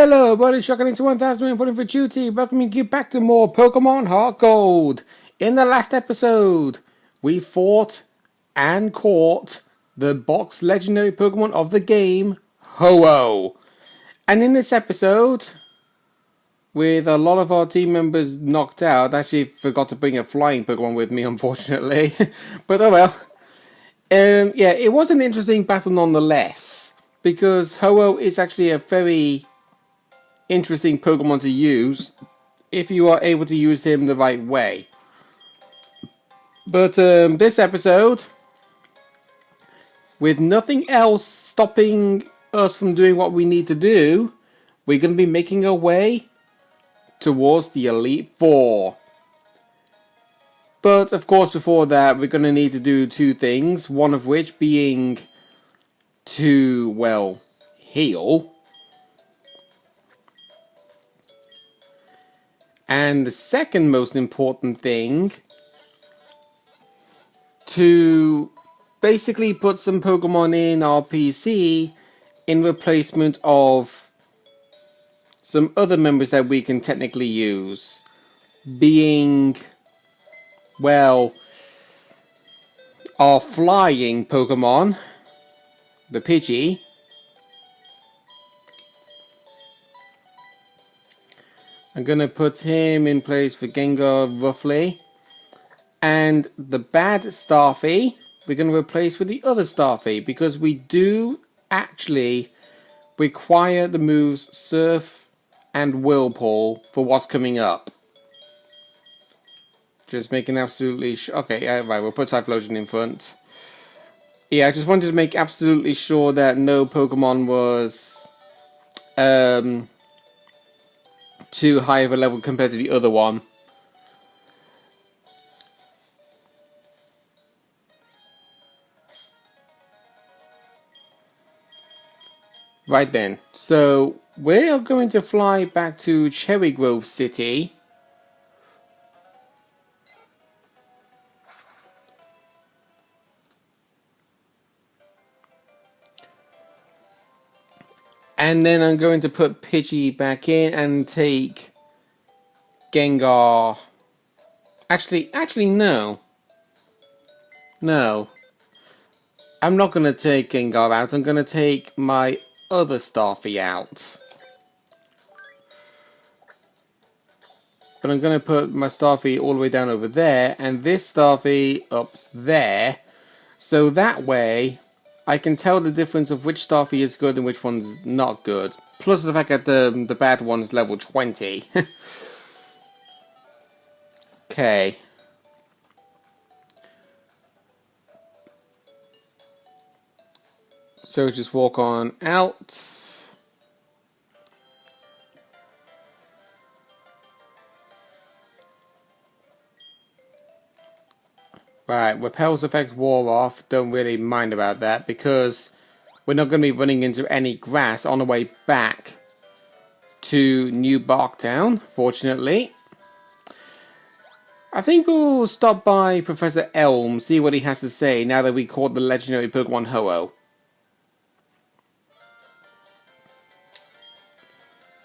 Hello, buddy. Shocking into 1000 putting for duty. Welcoming you back to more Pokemon HeartGold. In the last episode, we fought and caught the box legendary Pokemon of the game, Ho-Oh. And in this episode, with a lot of our team members knocked out, I actually forgot to bring a flying Pokemon with me, unfortunately. But oh well. Yeah, it was an interesting battle nonetheless, because Ho-Oh is actually a very interesting Pokemon to use if you are able to use him the right way. But this episode, with nothing else stopping us from doing what we need to do, we're going to be making our way towards the Elite Four. But of course before that we're going to need to do two things, one of which being to, well, heal. And the second most important thing, to basically put some Pokemon in our PC in replacement of some other members that we can technically use. Being, well, our flying Pokemon, the Pidgey, I'm going to put him in place for Gengar, roughly. And the bad Starfy, we're going to replace with the other Starfy, because we do actually require the moves Surf and Whirlpool for what's coming up. Just making absolutely okay, right, we'll put Typhlosion in front. Yeah, I just wanted to make absolutely sure that no Pokemon was too high of a level compared to the other one. Right then, so we are going to fly back to Cherry Grove City. And then I'm going to put Pidgey back in and take Gengar. Actually, no. No. I'm not going to take Gengar out. I'm going to take my other Starfy out. But I'm going to put my Starfy all the way down over there, and this Starfy up there. So that way I can tell the difference of which Starfy is good and which one's not good. Plus the fact that the bad one's level 20. Okay. So just walk on out. Right, Repel's effect wore off. Don't really mind about that because we're not going to be running into any grass on the way back to New Barktown, fortunately. I think we'll stop by Professor Elm, see what he has to say now that we caught the legendary Pokemon Ho-Oh.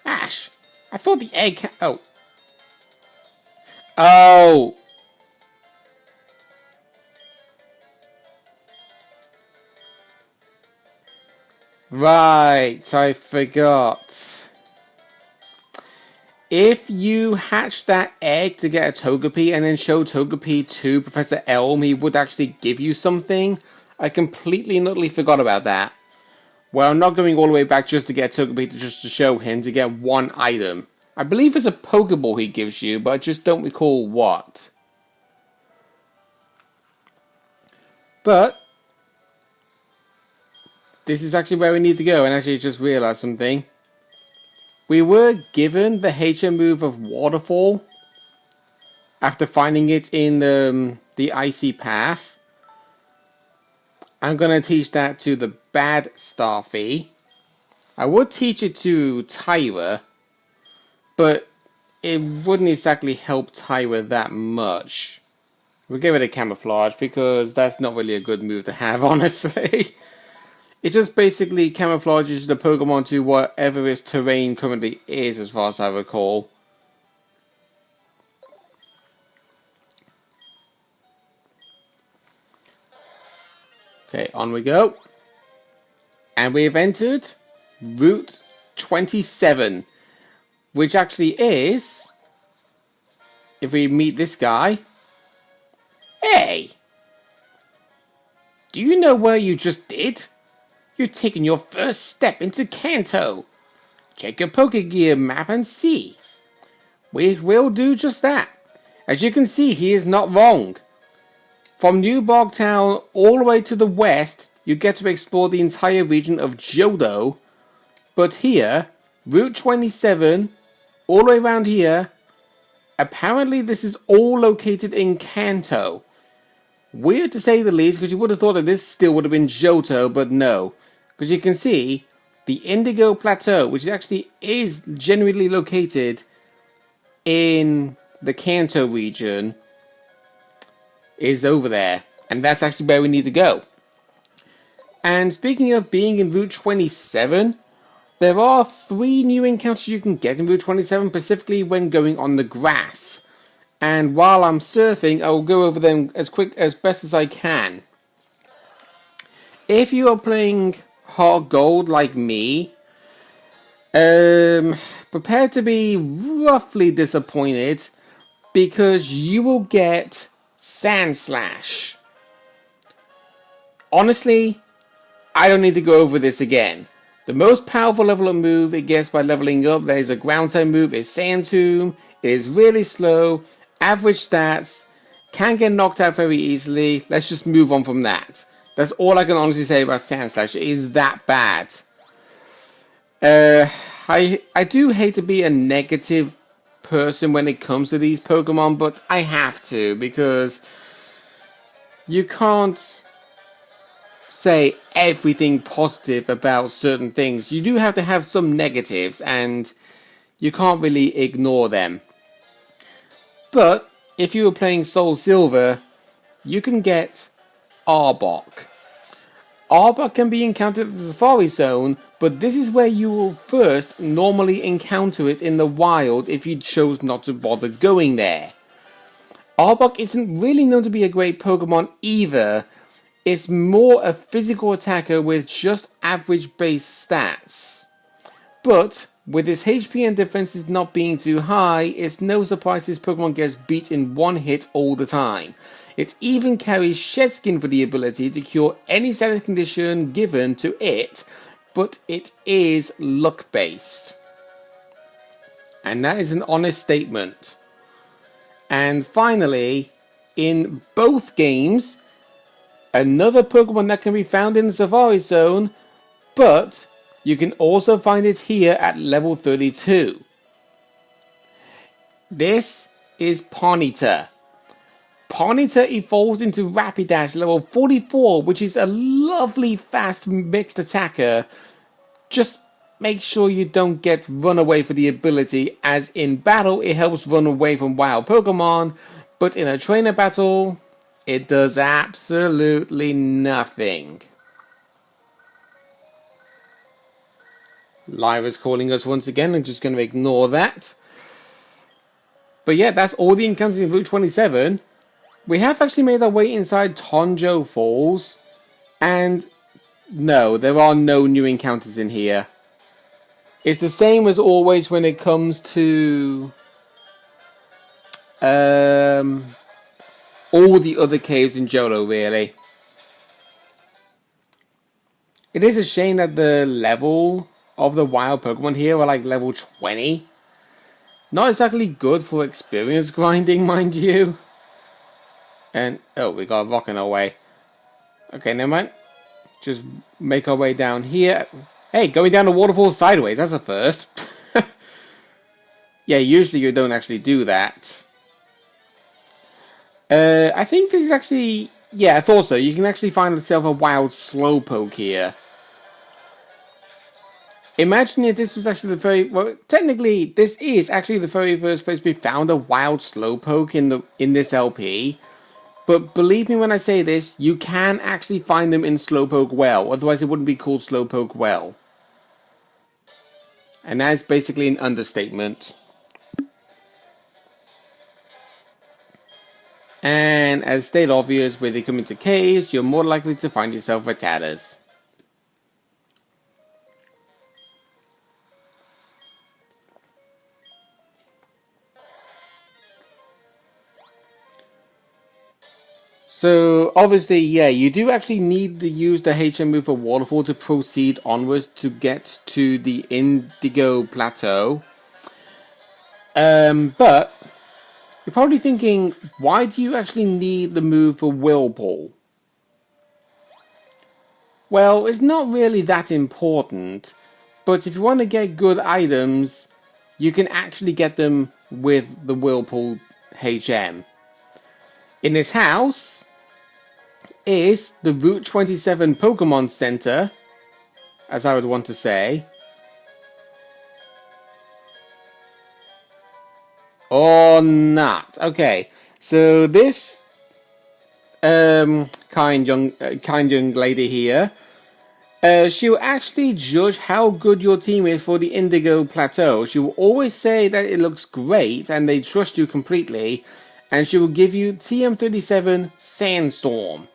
Ash, I thought the egg... Oh. Oh! Right, I forgot. If you hatch that egg to get a Togepi and then show Togepi to Professor Elm, he would actually give you something. I completely and utterly forgot about that. Well, I'm not going all the way back just to get a Togepi just to show him to get one item. I believe it's a Pokeball he gives you, but I just don't recall what. But this is actually where we need to go, and actually just realized something. We were given the HM move of Waterfall after finding it in the Icy Path. I'm going to teach that to the bad Starfy. I would teach it to Tyra, but it wouldn't exactly help Tyra that much. We'll give it a Camouflage because that's not really a good move to have, honestly. It just basically camouflages the Pokemon to whatever its terrain currently is, as far as I recall. Okay, on we go. And we have entered Route 27, which actually is, if we meet this guy, hey! Do you know where you just did? You're taking your first step into Kanto. Check your Pokegear map and see. We will do just that. As you can see, he is not wrong. From New Bogtown all the way to the west, you get to explore the entire region of Johto. But here, Route 27, all the way around here, apparently this is all located in Kanto. Weird to say the least, because you would have thought that this still would have been Johto, but no. Because you can see, the Indigo Plateau, which actually is generally located in the Kanto region, is over there. And that's actually where we need to go. And speaking of being in Route 27, there are 3 new encounters you can get in Route 27, specifically when going on the grass. And while I'm surfing, I will go over them as best as I can. If you are playing HeartGold like me, prepare to be roughly disappointed, because you will get Sand Slash. Honestly, I don't need to go over this again. The most powerful level up move it gets by leveling up, there is a ground type move, is Sand Tomb. It is really slow, average stats, can get knocked out very easily. Let's just move on from that. That's all I can honestly say about Sand Slash. It is that bad. I do hate to be a negative person when it comes to these Pokemon, but I have to, because you can't say everything positive about certain things. You do have to have some negatives, and you can't really ignore them. But if you were playing Soul Silver, you can get Arbok. Arbok can be encountered in the Safari Zone, but this is where you will first normally encounter it in the wild if you chose not to bother going there. Arbok isn't really known to be a great Pokemon either. It's more a physical attacker with just average base stats. But with its HP and defenses not being too high, it's no surprise this Pokemon gets beat in one hit all the time. It even carries Shed Skin for the ability to cure any status condition given to it, but it is luck based. And that is an honest statement. And finally, in both games, another Pokemon that can be found in the Safari Zone, but you can also find it here at level 32. This is Ponyta. Ponyta evolves into Rapidash level 44, which is a lovely fast mixed attacker. Just make sure you don't get run away for the ability, as in battle it helps run away from wild Pokemon, but in a trainer battle it does absolutely nothing. Lyra's calling us once again. I'm just going to ignore that. But yeah, that's all the encounters in Route 27. We have actually made our way inside Tonjo Falls, and no, there are no new encounters in here. It's the same as always when it comes to all the other caves in Johto, really. It is a shame that the level of the wild Pokemon here are like level 20. Not exactly good for experience grinding, mind you. And, oh, we got a rock in our way. Okay, never mind. Just make our way down here. Hey, going down the waterfall sideways, that's a first. Yeah, usually you don't actually do that. I think this is actually... Yeah, I thought so. You can actually find yourself a wild Slowpoke here. Imagine if this was actually the very... Well, technically, this is actually the very first place we found a wild Slowpoke in this LP. But believe me when I say this, you can actually find them in Slowpoke Well, otherwise it wouldn't be called Slowpoke Well. And that is basically an understatement. And as stated obvious, when they come into caves, you're more likely to find yourself Rattatas. So, obviously, yeah, you do actually need to use the HM move for Waterfall to proceed onwards to get to the Indigo Plateau. But you're probably thinking, why do you actually need the move for Whirlpool? Well, it's not really that important, but if you want to get good items, you can actually get them with the Whirlpool HM. In this house is the Route 27 Pokemon Center, as I would want to say. Or not. Okay, so this kind young lady here, she will actually judge how good your team is for the Indigo Plateau. She will always say that it looks great and they trust you completely, and she will give you TM37 Sandstorm.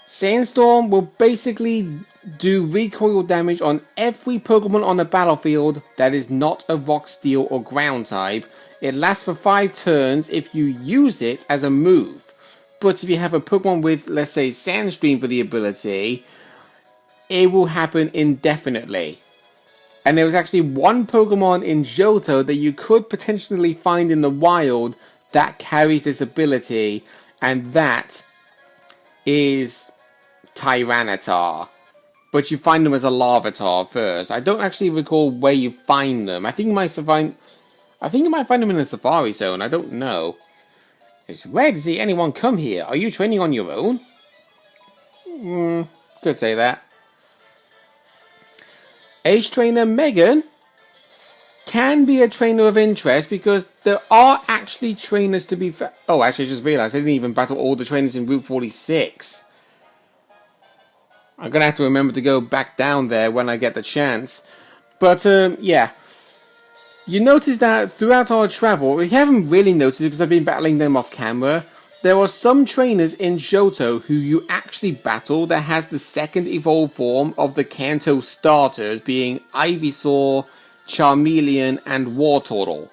Sandstorm will basically do recoil damage on every Pokemon on the battlefield that is not a Rock, Steel or Ground type. It lasts for 5 turns if you use it as a move. But if you have a Pokemon with, let's say, Sandstream for the ability, it will happen indefinitely. And there was actually one Pokemon in Johto that you could potentially find in the wild that carries this ability, and that is Tyranitar. But you find them as a Larvitar first. I don't actually recall where you find them. I think you might find them in the Safari Zone. I don't know. It's rare to see anyone come here. Are you training on your own? Could say that. Age Trainer Megan can be a trainer of interest because there are actually trainers to be... Oh, actually I just realised I didn't even battle all the trainers in Route 46. I'm going to have to remember to go back down there when I get the chance. But, yeah. You notice that throughout our travel, we haven't really noticed it because I've been battling them off camera. There are some trainers in Johto who you actually battle that has the second evolved form of the Kanto starters, being Ivysaur, Charmeleon, and Wartortle.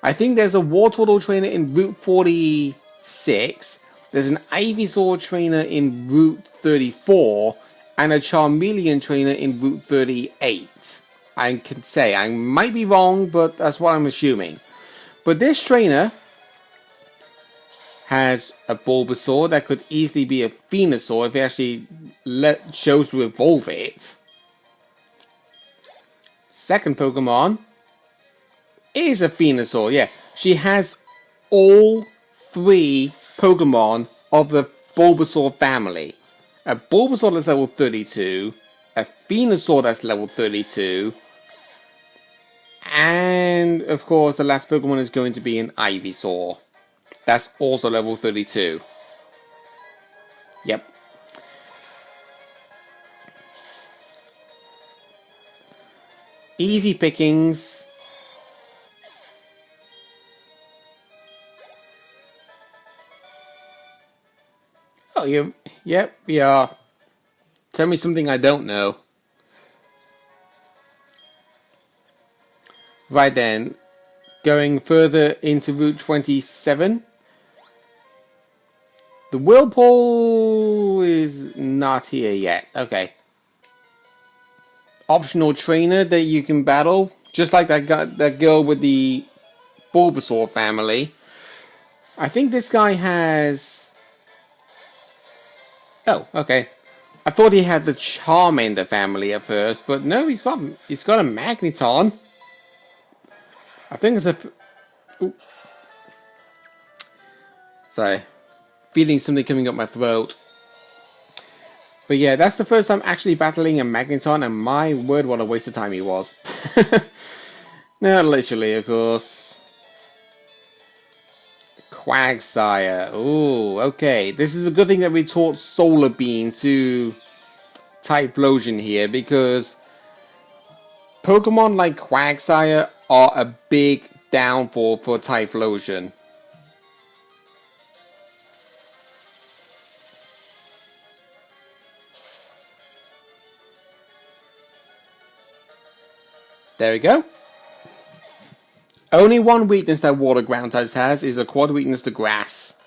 I think there's a Wartortle trainer in Route 46, there's an Ivysaur trainer in Route 34, and a Charmeleon trainer in Route 38. I can say, I might be wrong, but that's what I'm assuming. But this trainer has a Bulbasaur that could easily be a Venusaur if it actually chose to evolve it. Second Pokemon is a Venusaur. Yeah, she has all 3 Pokemon of the Bulbasaur family. A Bulbasaur that's level 32, a Venusaur that's level 32, and of course the last Pokemon is going to be an Ivysaur. That's also level 32. Yep. Easy pickings. Oh, yep, yeah. Tell me something I don't know. Right then, going further into Route 27. The Whirlpool is not here yet. Okay. Optional trainer that you can battle, just like that girl with the Bulbasaur family. I think this guy has... Oh, okay. I thought he had the Charmander family at first, but no, he's got a Magneton. I think it's a... Ooh. Sorry. Feeling something coming up my throat. But yeah, that's the first time actually battling a Magneton, and my word, what a waste of time he was. No, literally, of course. Quagsire. Ooh, okay. This is a good thing that we taught Solar Beam to Typhlosion here, because Pokemon like Quagsire are a big downfall for Typhlosion. There we go. Only one weakness that Water Ground types has is a quad weakness to Grass.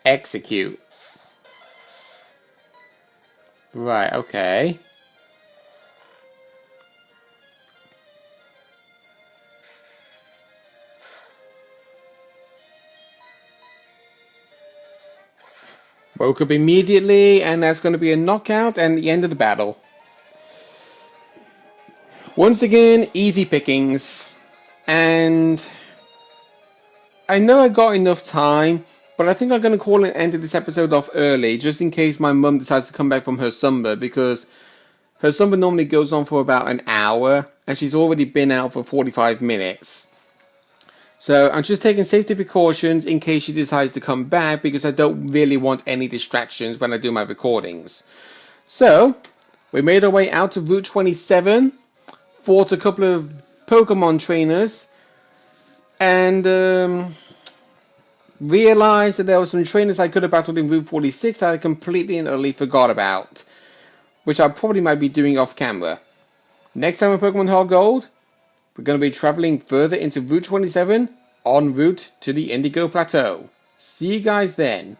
Execute. Right, okay. Woke up immediately, and that's going to be a knockout and the end of the battle. Once again, easy pickings. And I know I got enough time, but I think I'm going to call an end to this episode off early, just in case my mum decides to come back from her slumber, because her slumber normally goes on for about an hour, and she's already been out for 45 minutes. So I'm just taking safety precautions in case she decides to come back, because I don't really want any distractions when I do my recordings. So, we made our way out to Route 27, fought a couple of Pokemon trainers, and realized that there were some trainers I could have battled in Route 46 that I completely and utterly forgot about, which I probably might be doing off camera. Next time on Pokemon HeartGold, we're going to be traveling further into Route 27 en route to the Indigo Plateau. See you guys then.